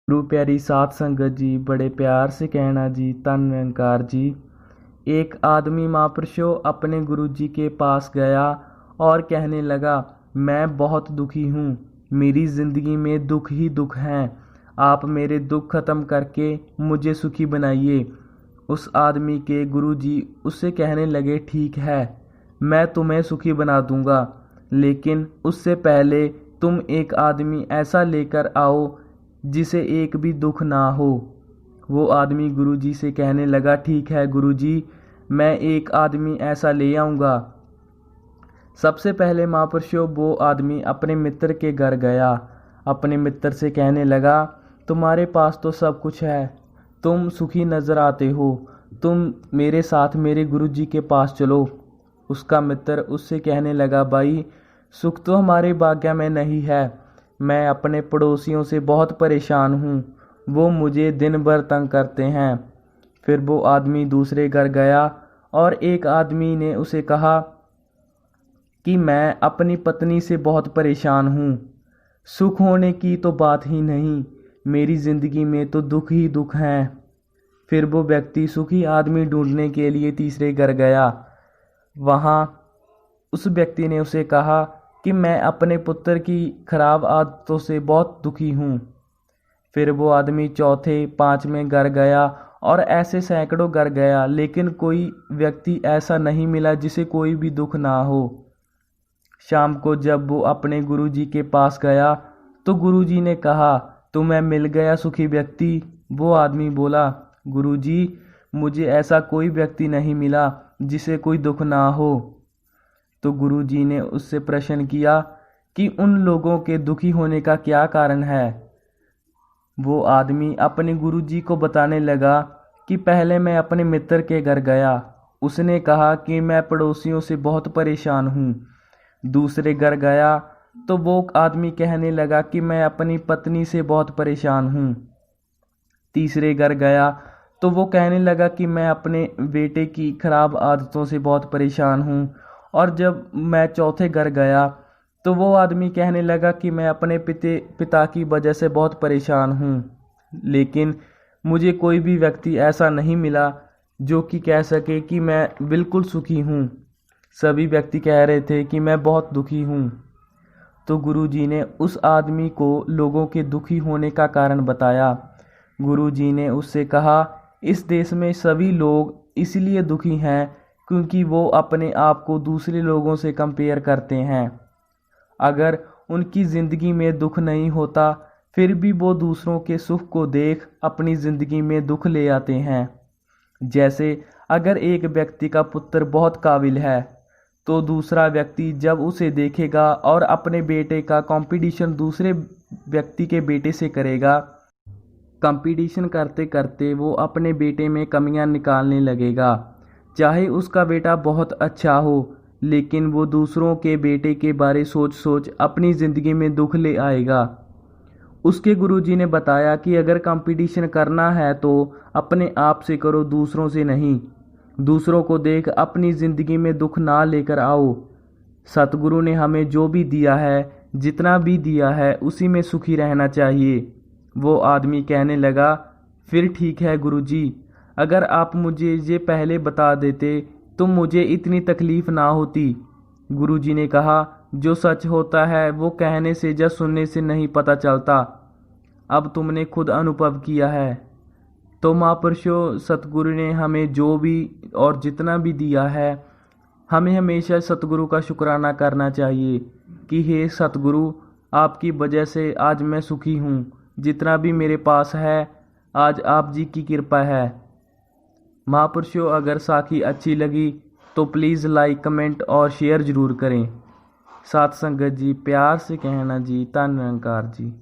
गुरु प्यारी साध संगत जी, बड़े प्यार से कहना जी, धन निरंकार जी। एक आदमी महापुरुषों अपने गुरु जी के पास गया और कहने लगा, मैं बहुत दुखी हूँ, मेरी ज़िंदगी में दुख ही दुख हैं, आप मेरे दुख खत्म करके मुझे सुखी बनाइए। उस आदमी के गुरु जी उससे कहने लगे, ठीक है, मैं तुम्हें सुखी बना दूंगा, लेकिन उससे पहले तुम एक आदमी ऐसा लेकर आओ जिसे एक भी दुख ना हो। वो आदमी गुरुजी से कहने लगा, ठीक है गुरुजी, मैं एक आदमी ऐसा ले आऊँगा। सबसे पहले महापुरुषों वो आदमी अपने मित्र के घर गया। अपने मित्र से कहने लगा, तुम्हारे पास तो सब कुछ है, तुम सुखी नज़र आते हो, तुम मेरे साथ मेरे गुरुजी के पास चलो। उसका मित्र उससे कहने लगा, भाई सुख तो हमारे भाग्य में नहीं है, मैं अपने पड़ोसियों से बहुत परेशान हूँ, वो मुझे दिन भर तंग करते हैं। फिर वो आदमी दूसरे घर गया और एक आदमी ने उसे कहा कि मैं अपनी पत्नी से बहुत परेशान हूँ, सुख होने की तो बात ही नहीं, मेरी ज़िंदगी में तो दुख ही दुख हैं। फिर वो व्यक्ति सुखी आदमी ढूंढने के लिए तीसरे घर गया। वहाँ उस व्यक्ति ने उसे कहा कि मैं अपने पुत्र की खराब आदतों से बहुत दुखी हूँ। फिर वो आदमी चौथे पांचवें घर गया और ऐसे सैकड़ों घर गया, लेकिन कोई व्यक्ति ऐसा नहीं मिला जिसे कोई भी दुख ना हो। शाम को जब वो अपने गुरुजी के पास गया तो गुरुजी ने कहा, तुम्हें मिल गया सुखी व्यक्ति? वो आदमी बोला, गुरुजी, मुझे ऐसा कोई व्यक्ति नहीं मिला जिसे कोई दुख ना हो। तो गुरुजी ने उससे प्रश्न किया कि उन लोगों के दुखी होने का क्या कारण है। वो आदमी अपने गुरुजी को बताने लगा कि पहले मैं अपने मित्र के घर गया, उसने कहा कि मैं पड़ोसियों से बहुत परेशान हूँ। दूसरे घर गया तो वो आदमी कहने लगा कि मैं अपनी पत्नी से बहुत परेशान हूँ। तीसरे घर गया तो वो कहने लगा कि मैं अपने बेटे की खराब आदतों से बहुत परेशान हूँ। और जब मैं चौथे घर गया तो वो आदमी कहने लगा कि मैं अपने पिता की वजह से बहुत परेशान हूँ, लेकिन मुझे कोई भी व्यक्ति ऐसा नहीं मिला जो कि कह सके कि मैं बिल्कुल सुखी हूँ। सभी व्यक्ति कह रहे थे कि मैं बहुत दुखी हूँ। तो गुरुजी ने उस आदमी को लोगों के दुखी होने का कारण बताया। गुरुजी ने उससे कहा, इस देश में सभी लोग इसलिए दुखी हैं क्योंकि वो अपने आप को दूसरे लोगों से कंपेयर करते हैं। अगर उनकी ज़िंदगी में दुख नहीं होता फिर भी वो दूसरों के सुख को देख अपनी ज़िंदगी में दुख ले आते हैं। जैसे अगर एक व्यक्ति का पुत्र बहुत काबिल है तो दूसरा व्यक्ति जब उसे देखेगा और अपने बेटे का कंपटीशन दूसरे व्यक्ति के बेटे से करेगा, कंपटीशन करते करते वो अपने बेटे में कमियां निकालने लगेगा। चाहे उसका बेटा बहुत अच्छा हो, लेकिन वो दूसरों के बेटे के बारे सोच सोच अपनी ज़िंदगी में दुख ले आएगा। उसके गुरुजी ने बताया कि अगर कंपटीशन करना है तो अपने आप से करो, दूसरों से नहीं। दूसरों को देख अपनी ज़िंदगी में दुख ना लेकर आओ। सतगुरु ने हमें जो भी दिया है, जितना भी दिया है, उसी में सुखी रहना चाहिए। वो आदमी कहने लगा, फिर ठीक है गुरुजी, अगर आप मुझे ये पहले बता देते तो मुझे इतनी तकलीफ़ ना होती। गुरुजी ने कहा, जो सच होता है वो कहने से या सुनने से नहीं पता चलता, अब तुमने खुद अनुभव किया है। तो महापुरुषों, सतगुरु ने हमें जो भी और जितना भी दिया है, हमें हमेशा सतगुरु का शुक्राना करना चाहिए कि हे सतगुरु, आपकी वजह से आज मैं सुखी हूँ। जितना भी मेरे पास है आज आप जी की कृपा है। महापुरुषों, अगर साखी अच्छी लगी तो प्लीज़ लाइक, कमेंट और शेयर ज़रूर करें। साथ संगत जी, प्यार से कहना जी, धन निरंकार जी।